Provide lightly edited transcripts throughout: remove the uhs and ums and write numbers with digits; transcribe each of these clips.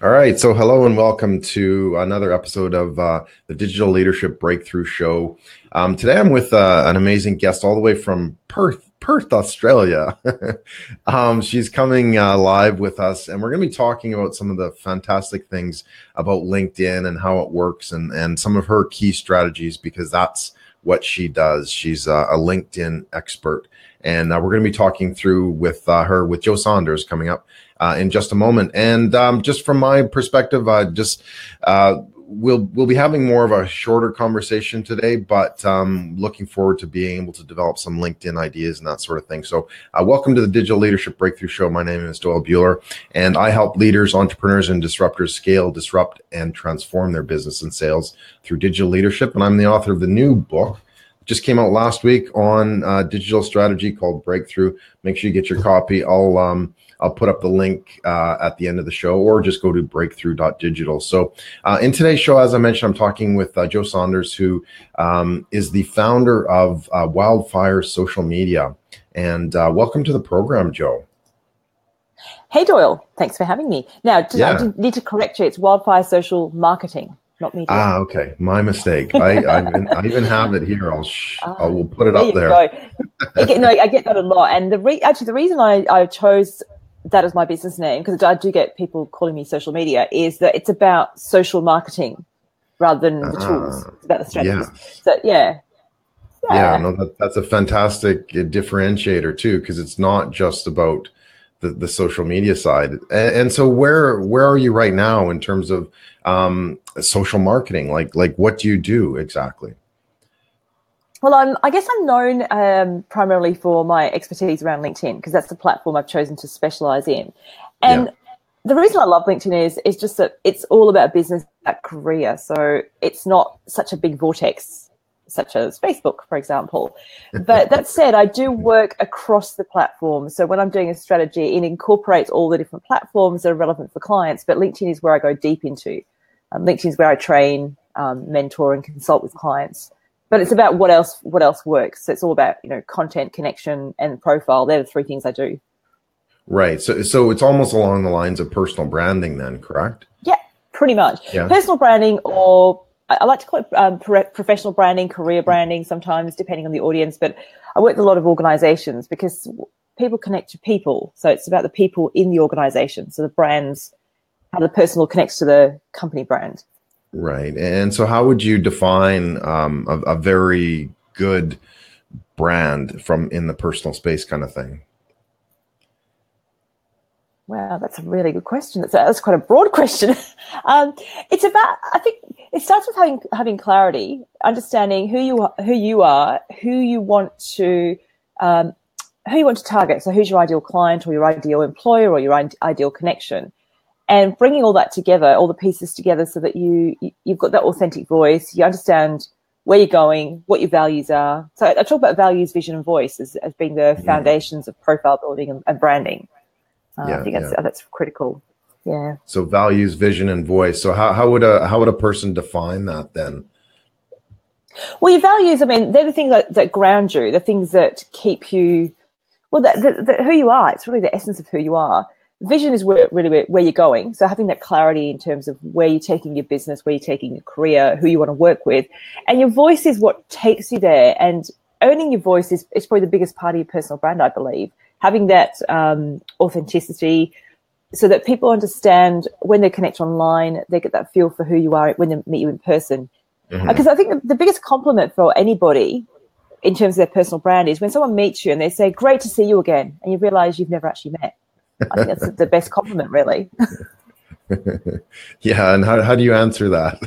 All right, so hello and welcome to another episode of the Digital Leadership Breakthrough Show. Today I'm with an amazing guest all the way from Perth, Australia. She's coming live with us, and we're going to be talking about some of the fantastic things about LinkedIn and how it works and some of her key strategies, because that's what she does. She's a LinkedIn expert, and we're going to be talking through with her, with Joe Saunders, coming up in just a moment. And just from my perspective, we'll be having more of a shorter conversation today, but looking forward to being able to develop some LinkedIn ideas and that sort of thing. So welcome to the Digital Leadership Breakthrough Show. My name is Doyle Buehler, and I help leaders, entrepreneurs, and disruptors scale, disrupt, and transform their business and sales through digital leadership. And I'm the author of the new book, just came out last week, on digital strategy, called Breakthrough. Make sure you get your copy. I'll put up the link at the end of the show, or just go to breakthrough.digital. So in today's show, as I mentioned, I'm talking with Joe Saunders, who is the founder of Wildfire Social Media. And welcome to the program, Joe. Hey, Doyle. Thanks for having me. Now, I need to correct you. It's Wildfire Social Marketing, not media. Okay. My mistake. I even have it here. We'll put it up there. I get that a lot. And the reason I chose that as my business name, because I do get people calling me social media, is that it's about social marketing rather than the tools. It's about the strategies. Yeah. So No, that's a fantastic differentiator too, because it's not just about the social media side. And so where are you right now in terms of social marketing? Like what do you do exactly? Well, I guess I'm known primarily for my expertise around LinkedIn, because that's the platform I've chosen to specialize in. And the reason I love LinkedIn is just that it's all about business, about career. So it's not such a big vortex, such as Facebook, for example. But that said, I do work across the platform. So when I'm doing a strategy, it incorporates all the different platforms that are relevant for clients. But LinkedIn is where I go deep into. LinkedIn is where I train, mentor, and consult with clients. But it's about what else works. So it's all about, content, connection, and profile. They're the three things I do. Right. So it's almost along the lines of personal branding then, correct? Yeah, pretty much. Yeah. Personal branding, or I like to call it professional branding, career branding sometimes, depending on the audience. But I work with a lot of organizations because people connect to people. So it's about the people in the organization. So the brands, how the personal connects to the company brand. Right. And so how would you define a very good brand from in the personal space kind of thing? Wow, that's a really good question. That's quite a broad question. It's about, I think it starts with having clarity, understanding who you are, who you want to target. So who's your ideal client, or your ideal employer, or your ideal connection? And bringing all that together, all the pieces together, so that you've got that authentic voice. You understand where you're going, what your values are. So I talk about values, vision, and voice as being the foundations of profile building and branding. I think that's critical. Yeah. So values, vision, and voice. So how would a person define that then? Well, your values, I mean, they're the things that ground you, the things that keep you, well, who you are. It's really the essence of who you are. Vision is where you're going. So having that clarity in terms of where you're taking your business, where you're taking your career, who you want to work with. And your voice is what takes you there. And owning your voice is probably the biggest part of your personal brand, I believe. Having that authenticity, so that people understand when they connect online, they get that feel for who you are when they meet you in person. Because I think the biggest compliment for anybody in terms of their personal brand is when someone meets you and they say, "Great to see you again," and you realize you've never actually met. I think that's the best compliment, really. Yeah, and how do you answer that?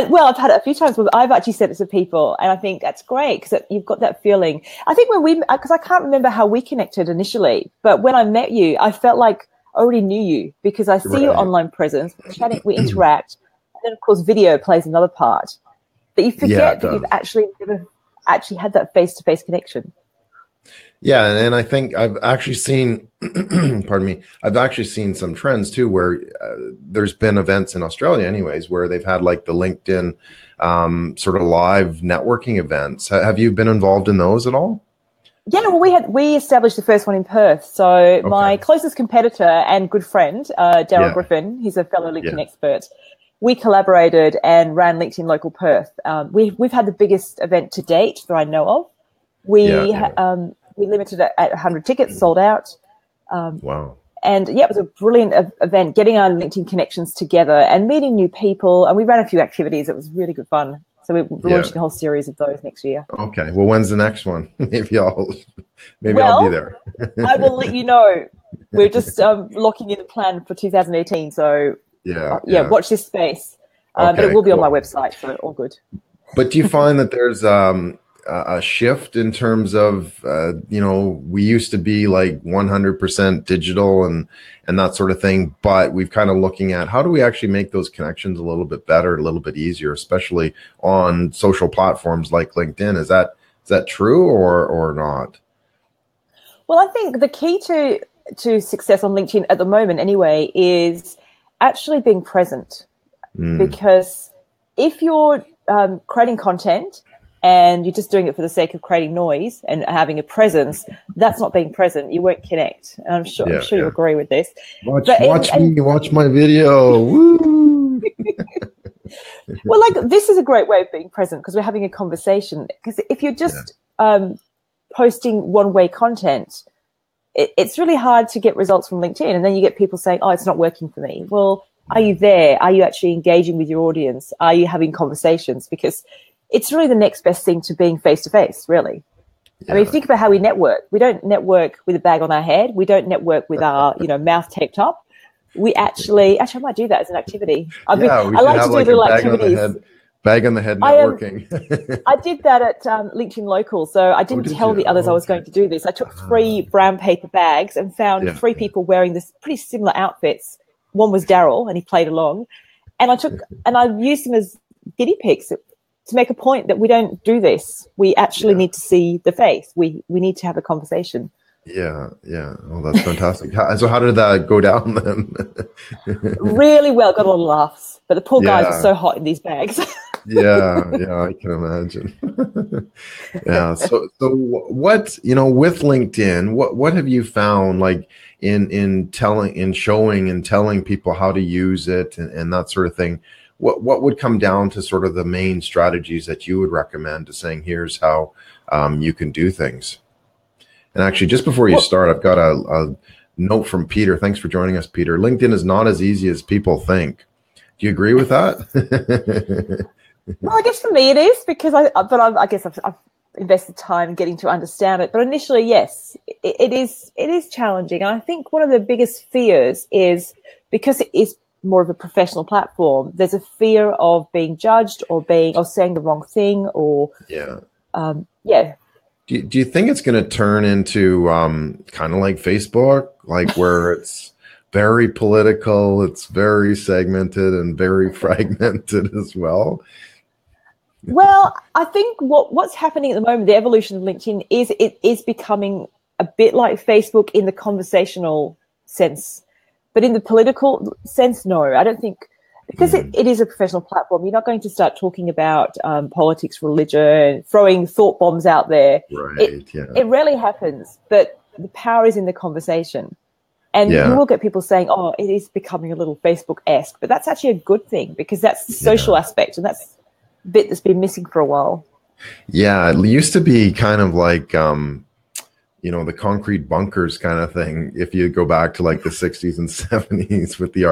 Well, I've had it a few times where I've actually said it to people, and I think that's great because you've got that feeling. I think because I can't remember how we connected initially, but when I met you, I felt like I already knew you because I see your online presence, we interact, and then of course video plays another part. But you forget that you've actually never actually had that face-to-face connection. Yeah, and I think I've actually seen, I've actually seen some trends too, where there's been events in Australia anyways, where they've had like the LinkedIn sort of live networking events. Have you been involved in those at all? Yeah, well, we established the first one in Perth. So my closest competitor and good friend, Daryl Griffin, he's a fellow LinkedIn expert. We collaborated and ran LinkedIn Local Perth. We've had the biggest event to date that I know of. We limited it at 100 tickets, sold out. Wow. And yeah, it was a brilliant event, getting our LinkedIn connections together and meeting new people. And we ran a few activities. It was really good fun. So we're launching a whole series of those next year. Okay. Well, when's the next one? Maybe I'll be there. I will let you know. We're just locking in the plan for 2018. So watch this space. But it will be on my website, so all good. But do you find that there's a shift in terms of, we used to be like 100% digital and that sort of thing, but we've kind of looking at how do we actually make those connections a little bit better, a little bit easier, especially on social platforms like LinkedIn. Is that true or not? Well, I think the key to success on LinkedIn at the moment anyway is actually being present. Because if you're creating content and you're just doing it for the sake of creating noise and having a presence, that's not being present. You won't connect. And I'm sure you agree with this. Watch my video. Woo! Well, this is a great way of being present because we're having a conversation. Because if you're just posting one-way content, it's really hard to get results from LinkedIn. And then you get people saying, oh, it's not working for me. Well, are you there? Are you actually engaging with your audience? Are you having conversations? Because it's really the next best thing to being face-to-face, really. I mean, think about how we network. We don't network with a bag on our head. We don't network with our, mouth taped up. We actually, I might do that as an activity. I like to do little activities. Bag on the head networking. I did that at LinkedIn Local. So I didn't tell the others I was going to do this. I took 3 brown paper bags and found 3 people wearing this pretty similar outfits. One was Daryl, and he played along. And I used him as guinea pigs to make a point that we don't do this. We actually need to see the face. We need to have a conversation. Yeah. Oh, that's fantastic. So how did that go down then? Really well. Got a lot of laughs. But the poor guys are so hot in these bags. yeah, I can imagine. So what, with LinkedIn, what have you found like in showing and telling people how to use it and that sort of thing? What would come down to sort of the main strategies that you would recommend to saying, here's how you can do things? And actually, just before you start, I've got a note from Peter. Thanks for joining us, Peter. LinkedIn is not as easy as people think. Do you agree with that? Well, I guess for me it is because I guess I've invested time in getting to understand it. But initially, yes, it is challenging. And I think one of the biggest fears is because it is more of a professional platform, there's a fear of being judged or saying the wrong thing or Do you think it's going to turn into kind of like Facebook, like where it's very political, it's very segmented and very fragmented as well? Well, I think what's happening at the moment, the evolution of LinkedIn it is becoming a bit like Facebook in the conversational sense, but in the political sense, no, I don't think, because it is a professional platform. You're not going to start talking about politics, religion, throwing thought bombs out there. Right. It rarely happens, but the power is in the conversation. And you will get people saying, oh, it is becoming a little Facebook-esque, but that's actually a good thing because that's the social aspect, and that's a bit that's been missing for a while. Yeah, it used to be kind of like, the concrete bunkers kind of thing. If you go back to like the 60s and 70s with the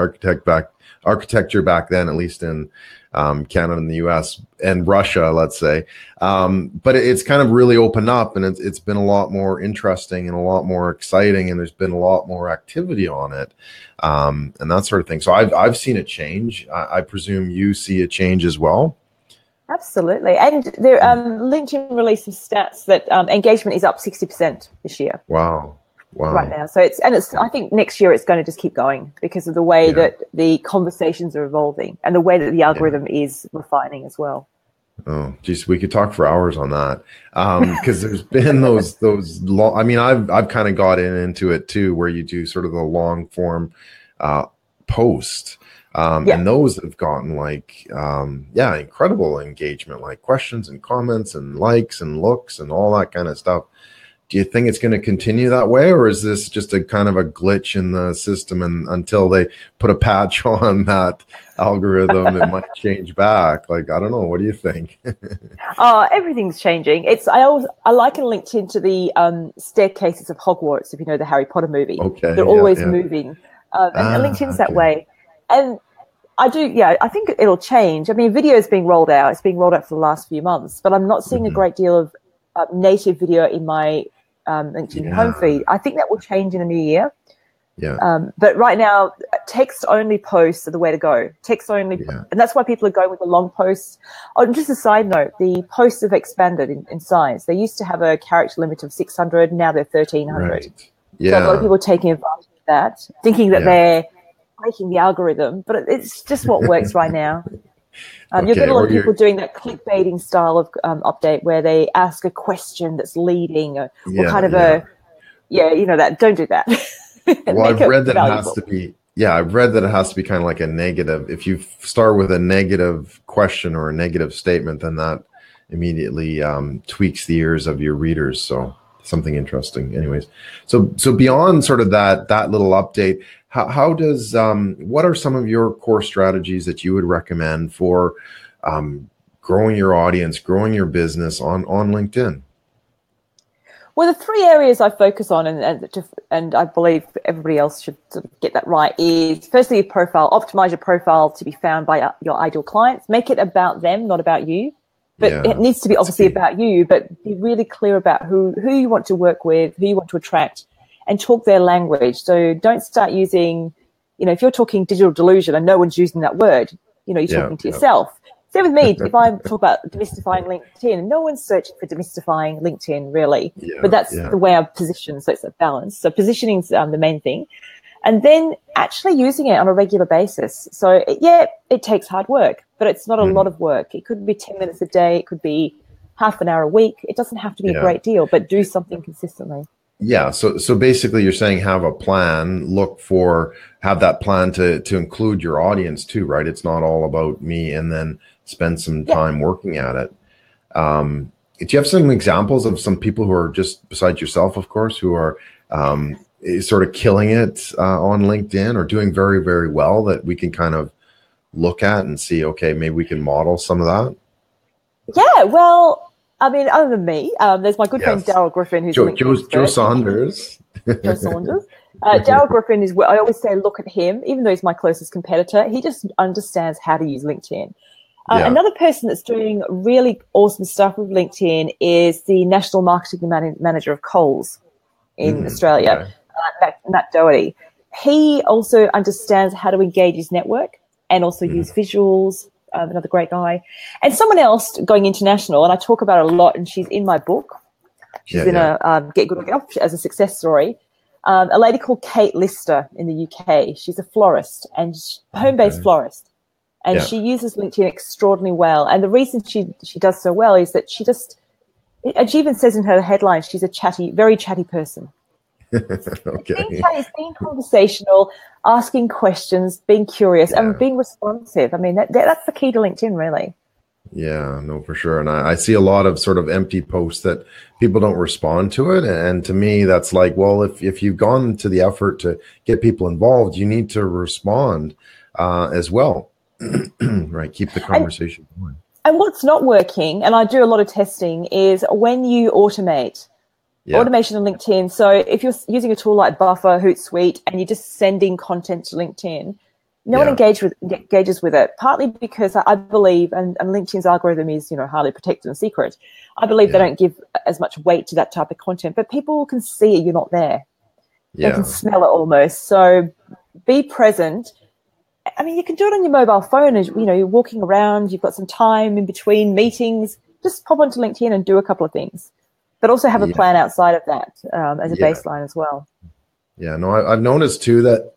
architecture back then, at least in Canada and the US and Russia, let's say. But it's kind of really opened up, and it's been a lot more interesting and a lot more exciting, and there's been a lot more activity on it, and that sort of thing. So I've seen it change. I presume you see a change as well. Absolutely. And LinkedIn released some stats that engagement is up 60% this year. Wow. Right now. So I think next year it's going to just keep going because of the way that the conversations are evolving and the way that the algorithm is refining as well. Oh, geez, we could talk for hours on that. Because there's been those long, I mean, I've kind of got into it too, where you do sort of the long form post. And those have gotten like, incredible engagement, like questions and comments and likes and looks and all that kind of stuff. do you think it's going to continue that way, or is this just a kind of a glitch in the system, and until they put a patch on that algorithm, it might change back? Like, I don't know. What do you think? Oh, everything's changing. I liken LinkedIn to the staircases of Hogwarts, if you know the Harry Potter movie. Okay. They're always moving. And LinkedIn's that way. And I think it'll change. I mean, video is being rolled out. It's being rolled out for the last few months, but I'm not seeing a great deal of native video in my LinkedIn home feed. I think that will change in the new year. Yeah. But right now, text-only posts are the way to go. Text-only, and that's why people are going with the long posts. Oh, and just a side note, the posts have expanded in size. They used to have a character limit of 600. Now they're 1,300. Right. Yeah. So a lot of people are taking advantage of that, thinking that they're breaking the algorithm. But it's just what works right now. You'll get a lot of people doing that clickbaiting style of update where they ask a question that's leading, or kind of that. Don't do that. Well, I've read that it has to be. Yeah, I've read that it has to be kind of like a negative. If you start with a negative question or a negative statement, then that immediately tweaks the ears of your readers. So something interesting. Anyways, so beyond sort of that little update, how does what are some of your core strategies that you would recommend for growing your audience, growing your business on LinkedIn? Well, the three areas I focus on, and I believe everybody else should sort of get that right, is firstly your profile. Optimize your profile to be found by your ideal clients. Make it about them, not about you. But it needs to be obviously about you, but be really clear about who you want to work with, who you want to attract, and talk their language. So don't start using, if you're talking digital delusion and no one's using that word, you're talking to yourself. Same with me. If I talk about demystifying LinkedIn, no one's searching for demystifying LinkedIn, really. But that's the way I position, so it's a balance. So positioning is the main thing. And then actually using it on a regular basis. So, it takes hard work, but it's not a lot of work. It could be 10 minutes a day. It could be half an hour a week. It doesn't have to be a great deal, but do something consistently. Yeah. So basically you're saying have a plan, have that plan to include your audience too, right? It's not all about me, and then spend some time working at it. Do you have some examples of some people who are just besides yourself, of course, who are sort of killing it on LinkedIn or doing very, very well that we can kind of look at and see, okay, maybe we can model some of that? Yeah, well, I mean, other than me, there's my good friend Daryl Griffin, who's Joe Saunders. Joe Saunders. Daryl Griffin is, I always say, look at him, even though he's my closest competitor. He just understands how to use LinkedIn. Another person that's doing really awesome stuff with LinkedIn is the National Marketing Manager of Coles in Australia, Matt Doherty. He also understands how to engage his network and also use visuals. Another great guy. And someone else going international, and I talk about it a lot, and she's in my book. She's in a Get Good or Get Off as a success story. A lady called Kate Lister in the UK. She's a florist and home-based florist. And she uses LinkedIn extraordinarily well. And the reason she does so well is that she even says in her headline, she's a very chatty person. Being conversational, asking questions, being curious, and being responsive. I mean, that's the key to LinkedIn, really. Yeah, no, for sure. And I see a lot of sort of empty posts that people don't respond to it. And to me, that's like, well, if you've gone to the effort to get people involved, you need to respond as well. Right. Keep the conversation going. And what's not working, and I do a lot of testing, is when you automate. Automation on LinkedIn. So if you're using a tool like Buffer, Hootsuite, and you're just sending content to LinkedIn, no one engages with it, partly because I believe, and LinkedIn's algorithm is, highly protected and secret. I believe they don't give as much weight to that type of content, but people can see it, you're not there. They can smell it almost. So be present. I mean, you can do it on your mobile phone as, you're walking around, you've got some time in between meetings, just pop onto LinkedIn and do a couple of things, but also have a plan outside of that as a baseline as well. Yeah, no, I've noticed too that,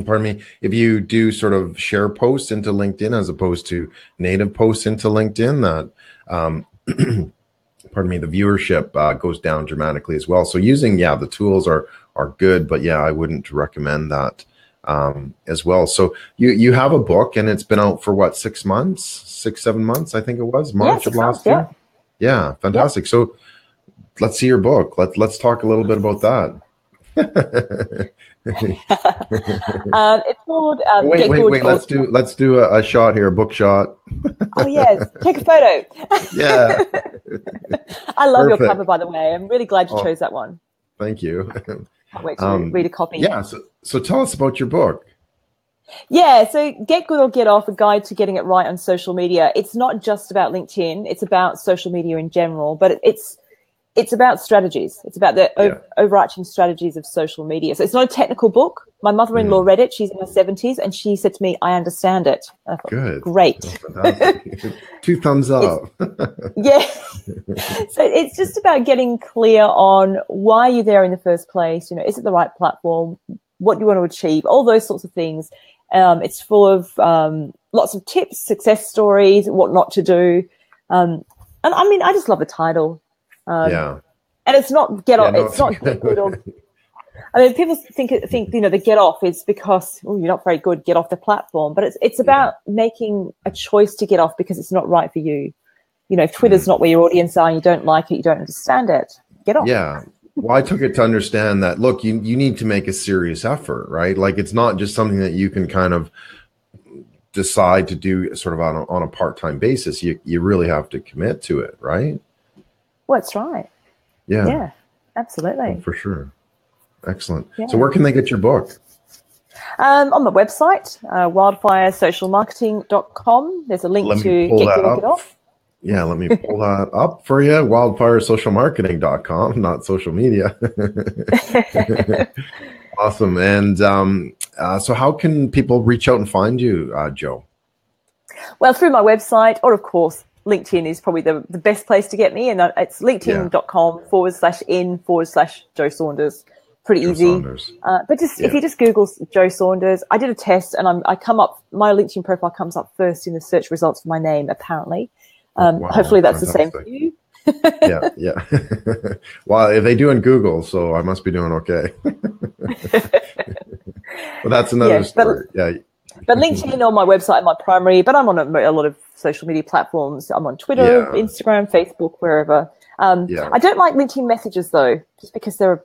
pardon me, if you do sort of share posts into LinkedIn as opposed to native posts into LinkedIn, that, pardon me, the viewership goes down dramatically as well. So using, the tools are good, but I wouldn't recommend that as well. So you have a book and it's been out for what, 6 months, 7 months, I think it was March of last year. Yeah, fantastic. So let's see your book. Let's talk a little bit about that. It's called wait. Let's do a shot here, a book shot. Oh yes, take a photo. Yeah. I love Perfect. your cover, by the way. I'm really glad you chose that one. Thank you. Can't wait to read a copy. Yeah. So tell us about your book. Yeah, so Get Good or Get Off, a guide to getting it right on social media. It's not just about LinkedIn. It's about social media in general, but it's about strategies. It's about the overarching strategies of social media. So it's not a technical book. My mother-in-law read it. She's in her 70s, and she said to me, I understand it. I thought, good. Great. 2 thumbs up. Yeah. So it's just about getting clear on why you're there in the first place. You know, is it the right platform? What do you want to achieve? All those sorts of things. It's full of lots of tips, success stories, what not to do. And I mean, I just love the title. And it's not get off. It's not get good or. I mean, people think the get off is because you're not very good. Get off the platform, but it's about making a choice to get off because it's not right for you. You know, if Twitter's not where your audience are, and you don't like it, you don't understand it. Get off. Yeah. Well, I took it to understand that, look, you need to make a serious effort, right? Like, it's not just something that you can kind of decide to do sort of on a part-time basis. You really have to commit to it, right? Well, that's right. Yeah, absolutely. Oh, for sure. Excellent. Yeah. So where can they get your book? On my website, wildfiresocialmarketing.com. There's a link to Get Good or Get Off. Yeah, let me pull that up for you. Wildfiresocialmarketing.com, not social media. Awesome. And so how can people reach out and find you, Jo? Well, through my website, or of course, LinkedIn is probably the best place to get me. And it's linkedin.com/in/Jo Saunders. Pretty easy. But if you just Google Jo Saunders, I did a test and I come up, my LinkedIn profile comes up first in the search results for my name, apparently. Hopefully that's fantastic. The same for you. Yeah. Well, if they do in Google, so I must be doing okay. But that's another story. But LinkedIn on my website are my primary, but I'm on a lot of social media platforms. I'm on Twitter, Instagram, Facebook, wherever. I don't like LinkedIn messages though, just because they're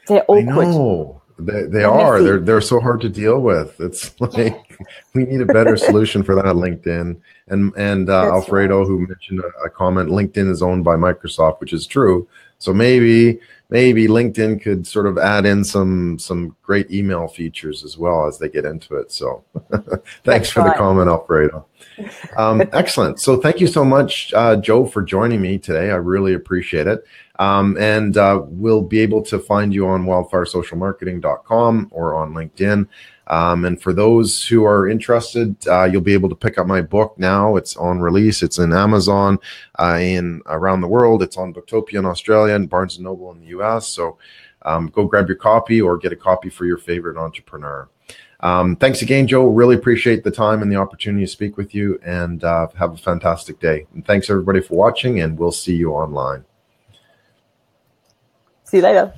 awkward. I know. They are. They're so hard to deal with. It's like we need a better solution for that. LinkedIn and Alfredo, who mentioned a comment. LinkedIn is owned by Microsoft, which is true. So maybe LinkedIn could sort of add in some great email features as well as they get into it. So thanks for the comment, Alfredo. Excellent. So thank you so much, Jo, for joining me today. I really appreciate it. And we'll be able to find you on wildfiresocialmarketing.com or on LinkedIn. And for those who are interested, you'll be able to pick up my book now. It's on release. It's in Amazon in around the world. It's on Booktopia in Australia and Barnes & Noble in the US. So go grab your copy or get a copy for your favorite entrepreneur. Thanks again, Jo. Really appreciate the time and the opportunity to speak with you, and have a fantastic day. And thanks everybody for watching, and we'll see you online. See you later.